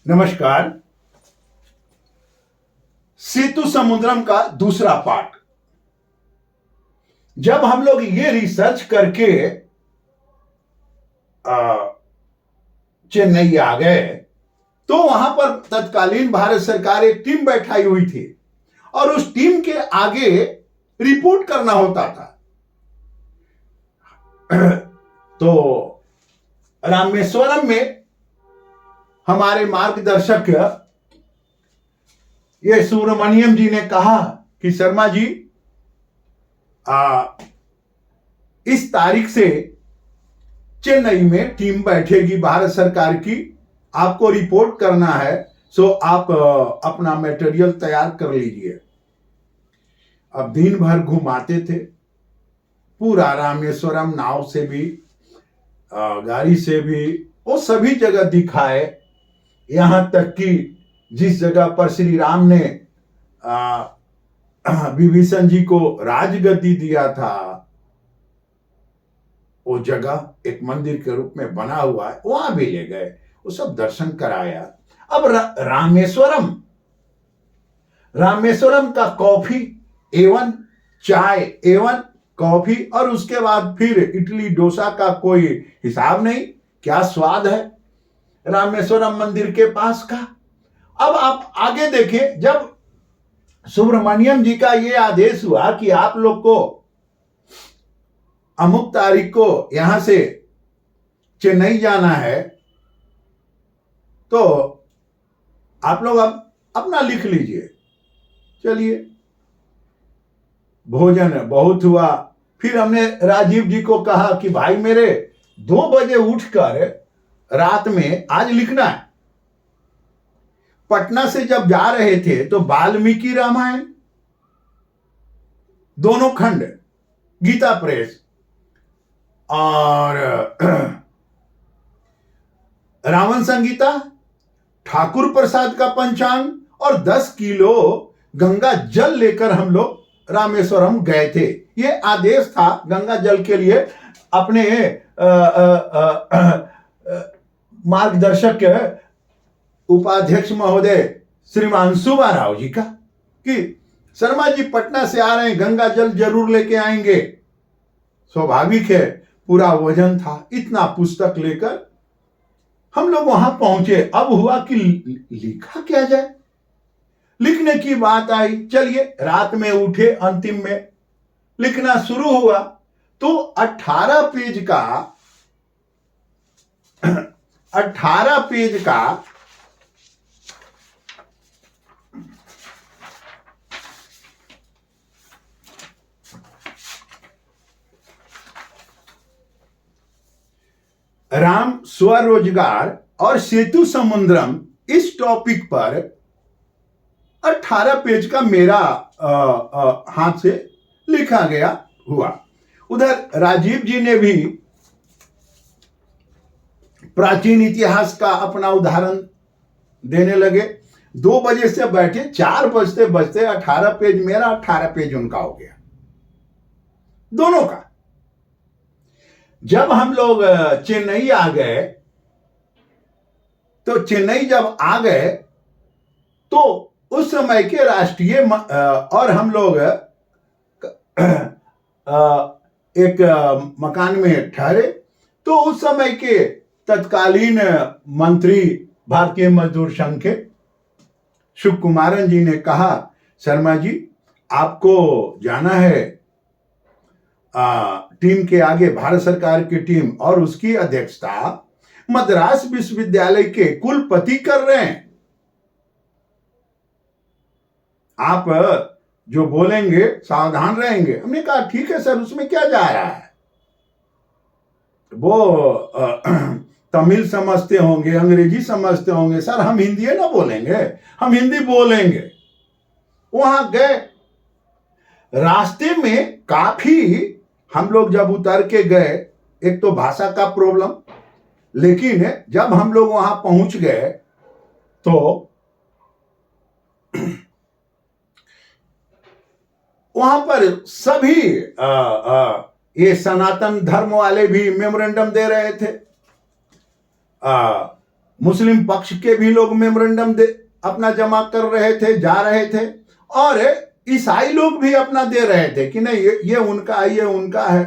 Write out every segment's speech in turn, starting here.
नमस्कार। सेतु समुद्रम का दूसरा पार्ट। जब हम लोग ये रिसर्च करके चेन्नई आ गए तो वहां पर तत्कालीन भारत सरकार एक टीम बैठाई हुई थी और उस टीम के आगे रिपोर्ट करना होता था। तो रामेश्वरम में हमारे मार्गदर्शक ये सुब्रमण्यम जी ने कहा कि शर्मा जी इस तारीख से चेन्नई में टीम बैठेगी भारत सरकार की, आपको रिपोर्ट करना है, सो आप अपना मटेरियल तैयार कर लीजिए। अब दिन भर घुमाते थे पूरा रामेश्वरम, नाव से भी गाड़ी से भी, वो सभी जगह दिखाए। यहां तक कि जिस जगह पर श्री राम ने विभीषण जी को राजगद्दी दिया था, वो जगह एक मंदिर के रूप में बना हुआ है, वहां भी ले गए, वो सब दर्शन कराया। अब रामेश्वरम का कॉफी एवन, चाय एवन, कॉफी, और उसके बाद फिर इडली डोसा का कोई हिसाब नहीं। क्या स्वाद है रामेश्वरम मंदिर के पास का। अब आप आगे देखें, जब सुब्रमण्यम जी का ये आदेश हुआ कि आप लोग को अमुक तारीख को यहां से चेन्नई जाना है, तो आप लोग अब अपना लिख लीजिए। चलिए, भोजन बहुत हुआ। फिर हमने राजीव जी को कहा कि भाई मेरे 2 बजे उठकर रात में आज लिखना है। पटना से जब जा रहे थे तो वाल्मीकि रामायण दोनों खंड, गीता प्रेस, और रावण संगीता, ठाकुर प्रसाद का पंचांग और 10 किलो गंगा जल लेकर हम लोग रामेश्वरम गए थे। ये आदेश था गंगा जल के लिए अपने मार्गदर्शक उपाध्यक्ष महोदय श्रीमान सुबा राव जी का, कि शर्मा जी पटना से आ रहे हैं, गंगा जल जरूर लेके आएंगे। स्वाभाविक है, पूरा वजन था, इतना पुस्तक लेकर हम लोग वहां पहुंचे। अब हुआ कि लिखा क्या जाए, लिखने की बात आई। चलिए, रात में उठे, अंतिम में लिखना शुरू हुआ तो 18 पेज का राम स्वरोजगार और सेतु समुद्रम, इस टॉपिक पर 18 पेज का मेरा हाथ से लिखा गया हुआ। उधर राजीव जी ने भी प्राचीन इतिहास का अपना उदाहरण देने लगे। 2 बजे से बैठे, 4 बजते बजते 18 पेज मेरा, 18 पेज उनका हो गया, दोनों का। जब हम लोग चेन्नई आ गए, तो चेन्नई जब आ गए तो उस समय के राष्ट्रीय और हम लोग एक मकान में ठहरे, तो उस समय के तत्कालीन मंत्री भारतीय मजदूर संघ के शुभ कुमारन जी ने कहा, शर्मा जी आपको जाना है टीम के आगे, भारत सरकार की टीम, और उसकी अध्यक्षता मद्रास विश्वविद्यालय के कुलपति कर रहे हैं। आप जो बोलेंगे सावधान रहेंगे। हमने कहा ठीक है सर, उसमें क्या जा रहा है, वो तमिल समझते होंगे, अंग्रेजी समझते होंगे, सर हम हिंदी ना बोलेंगे, हम हिंदी बोलेंगे। वहां गए, रास्ते में काफी हम लोग जब उतर के गए, एक तो भाषा का प्रॉब्लम, लेकिन जब हम लोग वहां पहुंच गए तो वहां पर सभी ये सनातन धर्म वाले भी मेमोरेंडम दे रहे थे। मुस्लिम पक्ष के भी लोग मेमोरेंडम दे अपना जमा कर रहे थे, जा रहे थे, और ईसाई लोग भी अपना दे रहे थे कि नहीं ये उनका है, ये उनका है।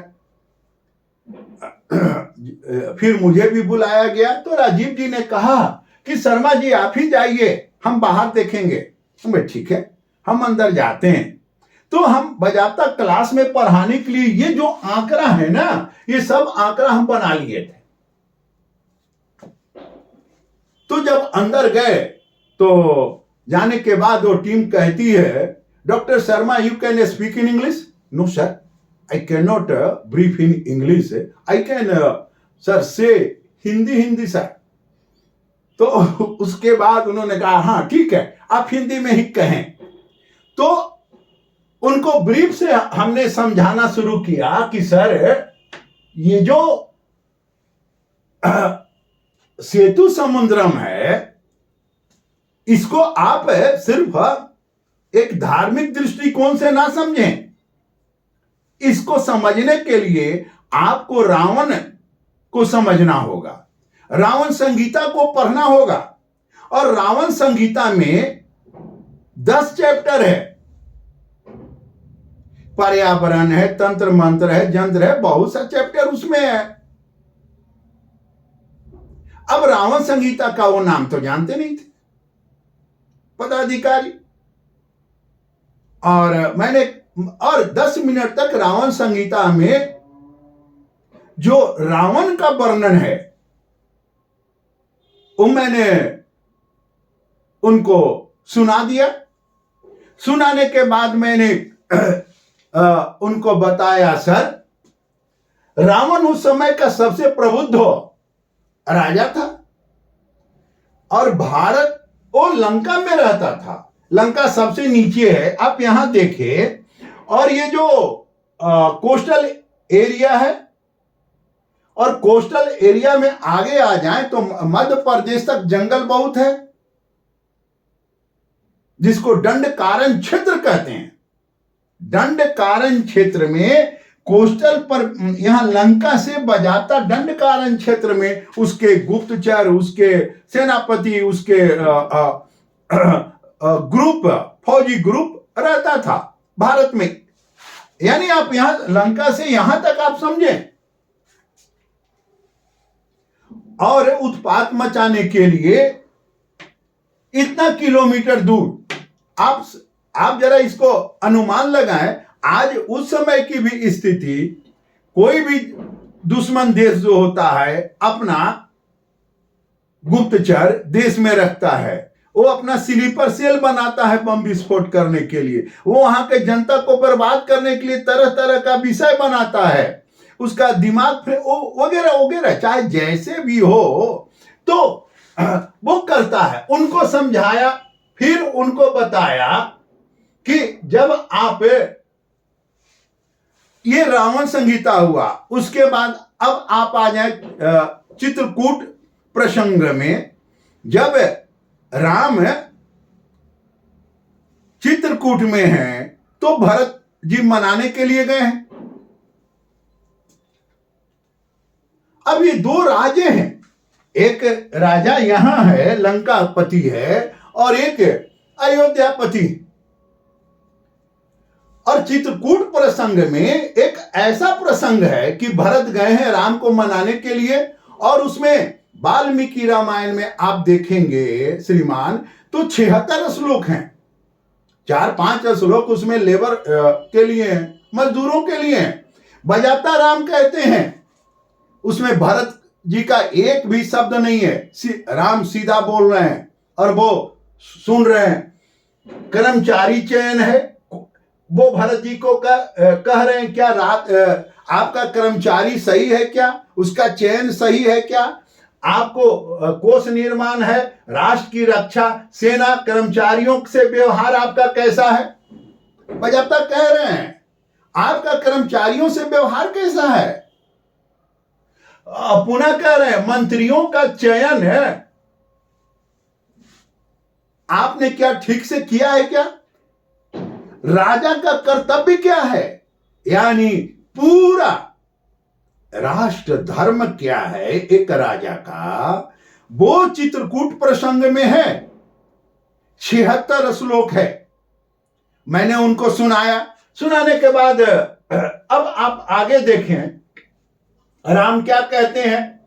फिर मुझे भी बुलाया गया तो राजीव जी ने कहा कि शर्मा जी आप ही जाइए, हम बाहर देखेंगे। मैं ठीक है, हम अंदर जाते हैं। तो हम बजाता क्लास में पढ़ाने के लिए ये जो आंकड़ा है ना, ये सब आंकड़ा हम बना लिए थे। तो जब अंदर गए तो जाने के बाद वो टीम कहती है, doctor Sharma you can speak in English? No sir, I cannot brief in English. I can sir say Hindi sir. तो उसके बाद उन्होंने कहा हाँ ठीक है, आप हिंदी में ही कहें। तो उनको ब्रीफ से हमने समझाना शुरू किया कि सर ये जो सेतु समुद्रम है, इसको आप सिर्फ एक धार्मिक दृष्टिकोण से ना समझें। इसको समझने के लिए आपको रावण को समझना होगा, रावण संगीता को पढ़ना होगा। और रावण संगीता में 10 चैप्टर है, पर्यावरण है, तंत्र मंत्र है, जंत्र है, बहुत सा चैप्टर उसमें है। अब रावण संगीता का वो नाम तो जानते नहीं थे पदाधिकारी, और 10 मिनट तक रावण संगीता में जो रावण का वर्णन है वो मैंने उनको सुना दिया। सुनाने के बाद मैंने उनको बताया, सर रावण उस समय का सबसे प्रबुद्ध राजा था और भारत वो लंका में रहता था। लंका सबसे नीचे है, आप यहां देखिए, और ये जो कोस्टल एरिया है, और कोस्टल एरिया में आगे आ जाएं तो मध्य प्रदेश तक जंगल बहुत है, जिसको दंडकारण्य क्षेत्र कहते हैं। दंडकारण्य क्षेत्र में कोस्टल पर, यहां लंका से बजाता दंडकारण्य क्षेत्र में उसके गुप्तचर, उसके सेनापति, उसके ग्रुप, फौजी ग्रुप रहता था भारत में। यानी आप यहां लंका से यहां तक आप समझें, और उत्पात मचाने के लिए इतना किलोमीटर दूर, आप जरा इसको अनुमान लगाएं। आज उस समय की भी स्थिति, कोई भी दुश्मन देश जो होता है अपना गुप्तचर देश में रखता है, वो अपना स्लीपर सेल बनाता है बम विस्फोट करने के लिए, वो वहां के जनता को बर्बाद करने के लिए तरह तरह का विषय बनाता है, उसका दिमाग वगैरह वगैरह, चाहे जैसे भी हो तो वो करता है। उनको समझाया, फिर उनको बताया कि जब आप ये रावण संगीता हुआ, उसके बाद अब आप आ जाए चित्रकूट प्रसंग में। जब राम चित्रकूट में हैं तो भरत जी मनाने के लिए गए हैं। अब ये दो राजे हैं, एक राजा यहां है, लंकापति है, और एक अयोध्यापति। और चित्रकूट प्रसंग में एक ऐसा प्रसंग है कि भरत गए हैं राम को मनाने के लिए, और उसमें वाल्मीकि रामायण में आप देखेंगे श्रीमान तो 76 श्लोक हैं। 4-5 श्लोक उसमें लेबर के लिए हैं, मजदूरों के लिए हैं। बजाता राम कहते हैं, उसमें भरत जी का एक भी शब्द नहीं है, राम सीधा बोल रहे हैं और वो सुन रहे हैं। कर्मचारी चयन है, वो भरत जी को कह रहे हैं, क्या आपका कर्मचारी सही है क्या, उसका चयन सही है क्या, आपको कोष निर्माण है, राष्ट्र की रक्षा, सेना, कर्मचारियों से व्यवहार आपका कैसा है। बजाता कह रहे हैं आपका कर्मचारियों से व्यवहार कैसा है। पुनः कह रहे हैं मंत्रियों का चयन है, आपने क्या ठीक से किया है क्या, राजा का कर्तव्य क्या है, यानी पूरा राष्ट्र धर्म क्या है एक राजा का, वो चित्रकूट प्रसंग में है, 76 श्लोक है। मैंने उनको सुनाया। सुनाने के बाद अब आप आगे देखें राम क्या कहते हैं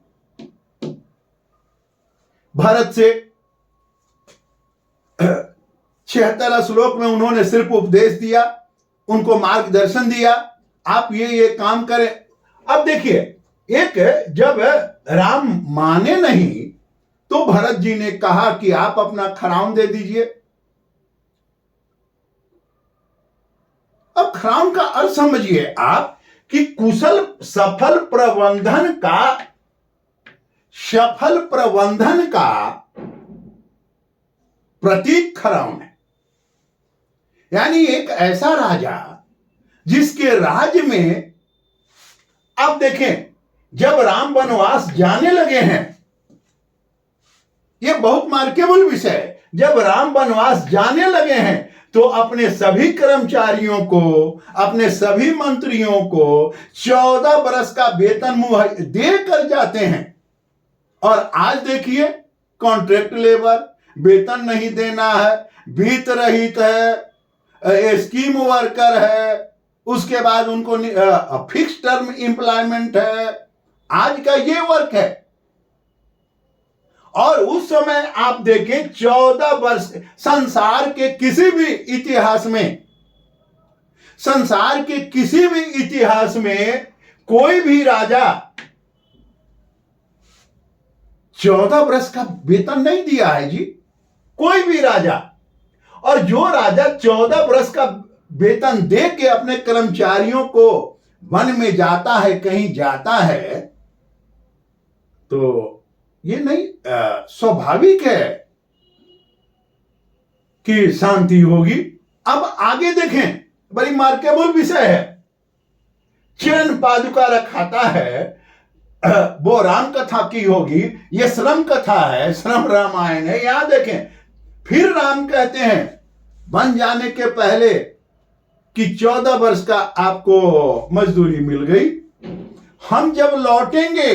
भरत से। 76 श्लोक में उन्होंने सिर्फ उपदेश दिया, उनको मार्गदर्शन दिया, आप ये काम करें। अब देखिए, एक जब राम माने नहीं तो भरत जी ने कहा कि आप अपना खराम दे दीजिए। अब खराम का अर्थ समझिए आप कि कुशल सफल प्रबंधन का प्रतीक खराम है। यानी एक ऐसा राजा जिसके राज्य में, आप देखें जब राम वनवास जाने लगे हैं, यह बहुत मार्केबल विषय है, जब राम वनवास जाने लगे हैं तो अपने सभी कर्मचारियों को, अपने सभी मंत्रियों को 14 बरस का वेतन मुहैया देकर जाते हैं। और आज देखिए कॉन्ट्रैक्ट लेबर, वेतन नहीं देना है, वित्त रहित है, स्कीम वर्कर है, उसके बाद उनको फिक्स टर्म एम्प्लॉयमेंट है, आज का ये वर्क है। और उस समय आप देखें 14 वर्ष, संसार के किसी भी इतिहास में कोई भी राजा 14 वर्ष का वेतन नहीं दिया है जी, कोई भी राजा। और जो राजा 14 वर्ष का वेतन दे के अपने कर्मचारियों को वन में जाता है, कहीं जाता है, तो ये नहीं स्वाभाविक है कि शांति होगी। अब आगे देखें, बड़ी मार्केबल विषय है। चरण पादुका रखाता है, वो राम कथा की होगी, ये श्रम कथा है, श्रम रामायण है। यहां देखें, फिर राम कहते हैं बन जाने के पहले कि 14 वर्ष का आपको मजदूरी मिल गई, हम जब लौटेंगे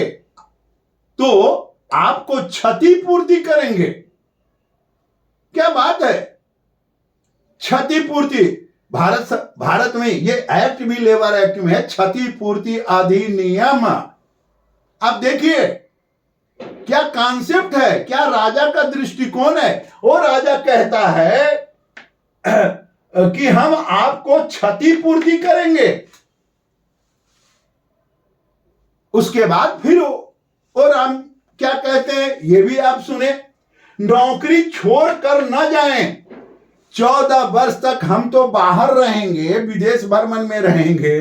तो आपको क्षतिपूर्ति करेंगे। क्या बात है, क्षतिपूर्ति। भारत में ये एक्ट भी लेबर एक्ट में है, क्षतिपूर्ति अधिनियम। अब देखिए क्या कॉन्सेप्ट है, क्या राजा का दृष्टिकोण है। वो राजा कहता है कि हम आपको क्षतिपूर्ति करेंगे। उसके बाद फिर और हम क्या कहते हैं, ये भी आप सुने, नौकरी छोड़कर न जाएं, 14 वर्ष तक हम तो बाहर रहेंगे, विदेश भ्रमण में रहेंगे,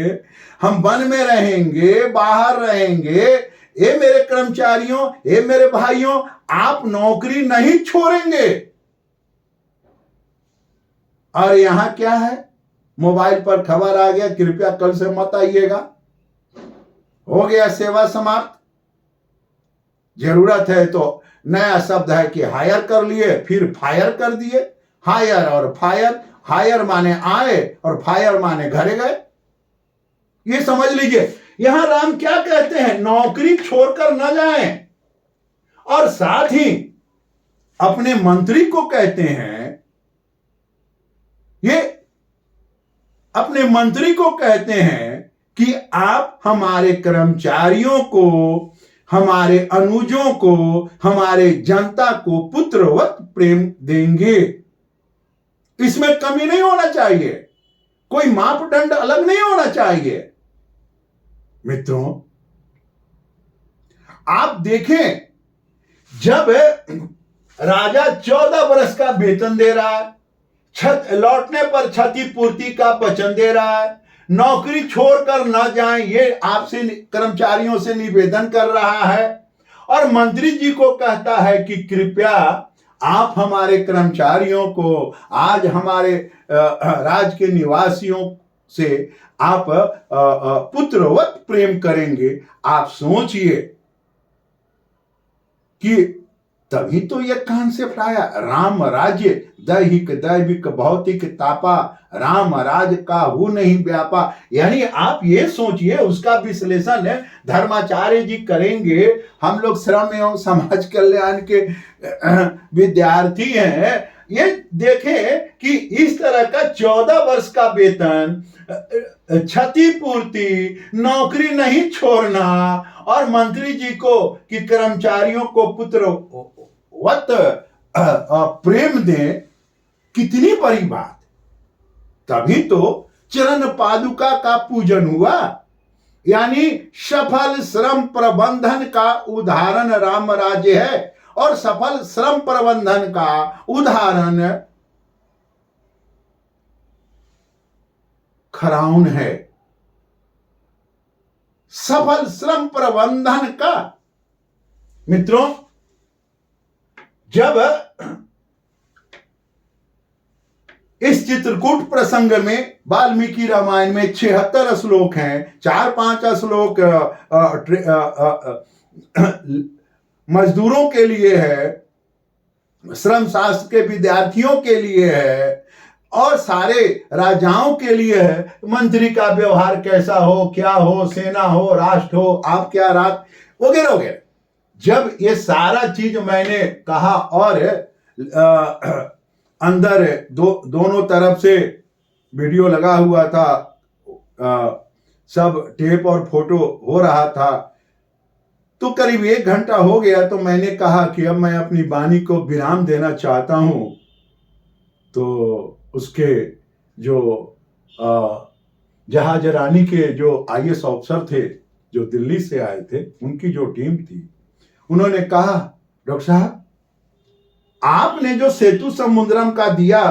हम वन में रहेंगे, बाहर रहेंगे। ये मेरे कर्मचारियों, ये मेरे भाइयों, आप नौकरी नहीं छोड़ेंगे। और यहां क्या है, मोबाइल पर खबर आ गया, कृपया कल से मत आइएगा, हो गया सेवा समाप्त। जरूरत है तो नया शब्द है कि हायर कर लिए, फिर फायर कर दिए। हायर और फायर, हायर माने आए और फायर माने घरे गए। ये समझ लीजिए, यहां राम क्या कहते हैं, नौकरी छोड़कर न जाएं। और साथ ही अपने मंत्री को कहते हैं, ये अपने मंत्री को कहते हैं कि आप हमारे कर्मचारियों को, हमारे अनुजों को, हमारे जनता को पुत्रवत प्रेम देंगे। इसमें कमी नहीं होना चाहिए, कोई मापदंड अलग नहीं होना चाहिए। मित्रों आप देखें, जब राजा 14 वर्ष का वेतन दे रहा है, लौटने पर क्षतिपूर्ति का वचन दे रहा है, नौकरी छोड़कर न जाएं ये आपसे कर्मचारियों से निवेदन कर रहा है, और मंत्री जी को कहता है कि कृपया आप हमारे कर्मचारियों को, आज हमारे राज्य के निवासियों से आप पुत्रवत प्रेम करेंगे। आप सोचिए कि तभी तो यह कॉन्सेप्ट आया, राम राज्य दैहिक दैविक भौतिक तापा, राम राज का हु नहीं व्यापा। यानी आप ये सोचिए, उसका विश्लेषण धर्माचार्य जी करेंगे। हम लोग श्रम एवं समाज कल्याण के विद्यार्थी हैं। ये देखें कि इस तरह का 14 वर्ष का वेतन, क्षतिपूर्ति, नौकरी नहीं छोड़ना, और मंत्री जी को कि कर्मचारियों को पुत्रवत प्रेम दें, कितनी बड़ी बात। तभी तो चरण पादुका का पूजन हुआ। यानी सफल श्रम प्रबंधन का उदाहरण राम राज्य है, और सफल श्रम प्रबंधन का उदाहरण खराउन है। सफल श्रम प्रबंधन का, मित्रों, जब इस चित्रकूट प्रसंग में वाल्मीकि रामायण में 76 श्लोक हैं, 4-5 श्लोक मजदूरों के लिए है, श्रम शास्त्र के विद्यार्थियों के लिए है, और सारे राजाओं के लिए है। मंत्री का व्यवहार कैसा हो, क्या हो, सेना हो, राष्ट्र हो, आप क्या रात, वगैरह वगैरह। जब ये सारा चीज मैंने कहा, और अंदर दोनों तरफ से वीडियो लगा हुआ था, सब टेप और फोटो हो रहा था, तो करीब 1 घंटा हो गया। तो मैंने कहा कि अब मैं अपनी वाणी को विराम देना चाहता हूं। तो उसके जो जहाज रानी के जो IAS ऑफिसर थे, जो दिल्ली से आए थे, उनकी जो टीम थी, उन्होंने कहा, डॉक्टर साहब, आपने जो सेतु समुद्रम का दिया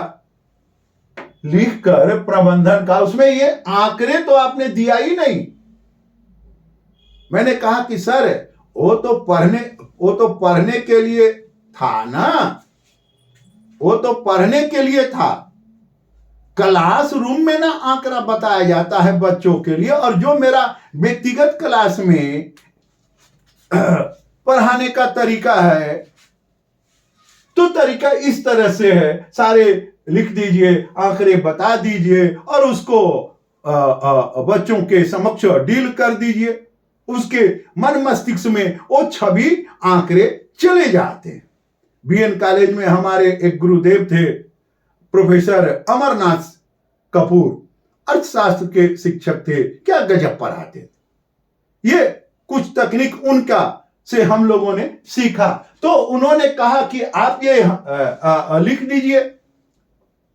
लिखकर प्रबंधन का, उसमें ये आंकड़े तो आपने दिया ही नहीं। मैंने कहा कि सर, वो तो पढ़ने के लिए था ना, वो तो पढ़ने के लिए था। क्लासरूम में ना आंकड़ा बताया जाता है बच्चों के लिए, और जो मेरा व्यक्तिगत क्लास में पढ़ाने का तरीका है, तो तरीका इस तरह से है, सारे लिख दीजिए, आंकड़े बता दीजिए, और उसको बच्चों के समक्ष डील कर दीजिए। उसके मन मस्तिष्क में वो छवि आंकड़े चले जाते हैं। BN कॉलेज में हमारे एक गुरुदेव थे, प्रोफेसर अमरनाथ कपूर, अर्थशास्त्र के शिक्षक थे। क्या गजब पढ़ाते थे। ये कुछ तकनीक उनका से हम लोगों ने सीखा। तो उन्होंने कहा कि आप ये लिख दीजिए।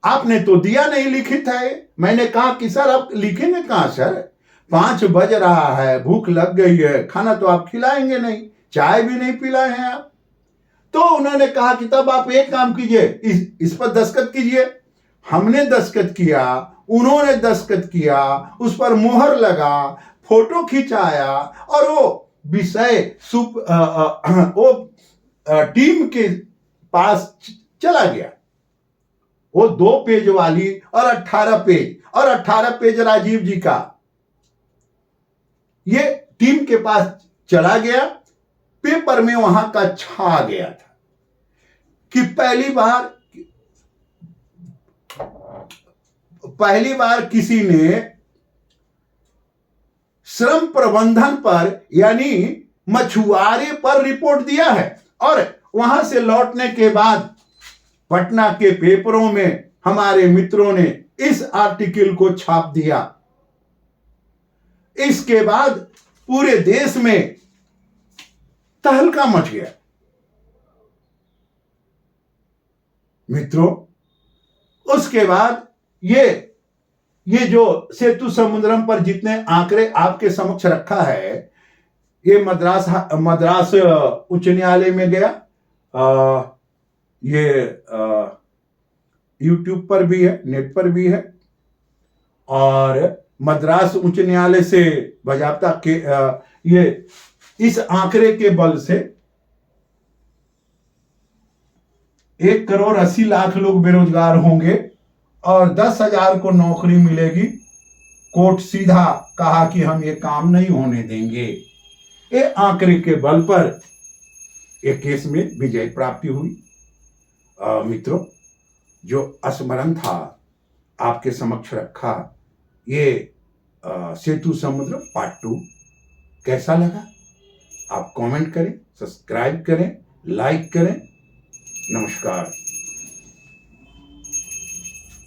आपने तो दिया नहीं लिखित है। मैंने कहा कि सर, आप लिखेंगे कहां सर, 5 बज रहा है, भूख लग गई है, खाना तो आप खिलाएंगे नहीं, चाय भी नहीं पिलाए हैं आप। तो उन्होंने कहा कि तब आप एक काम कीजिए, इस पर दस्तखत कीजिए। हमने दस्तखत किया, उन्होंने दस्तखत किया, उस पर मुहर लगा, फोटो खिंचाया, और वो विषय वो टीम के पास चला गया। वो 2 पेज वाली और 18 पेज, और 18 पेज राजीव जी का, ये टीम के पास चला गया। पेपर में वहां का छा गया था कि पहली बार किसी ने श्रम प्रबंधन पर, यानी मछुआरे पर रिपोर्ट दिया है, और वहां से लौटने के बाद पटना के पेपरों में हमारे मित्रों ने इस आर्टिकल को छाप दिया। इसके बाद पूरे देश में तहलका मच गया। मित्रों, उसके बाद ये जो सेतु समुद्रम पर जितने आंकड़े आपके समक्ष रखा है, ये मद्रास उच्च न्यायालय में गया। ये YouTube पर भी है, नेट पर भी है, और मद्रास उच्च न्यायालय से बजाबता के ये इस आंकड़े के बल से 1,80,00,000 लोग बेरोजगार होंगे और 10,000 को नौकरी मिलेगी। कोर्ट सीधा कहा कि हम ये काम नहीं होने देंगे। ये आंकड़े के बल पर एक केस में विजय प्राप्ति हुई। मित्रों, जो स्मरण था आपके समक्ष रखा। ये सेतु समुद्र पार्ट 2 कैसा लगा आप कमेंट करें, सब्सक्राइब करें, लाइक करें। नमस्कार।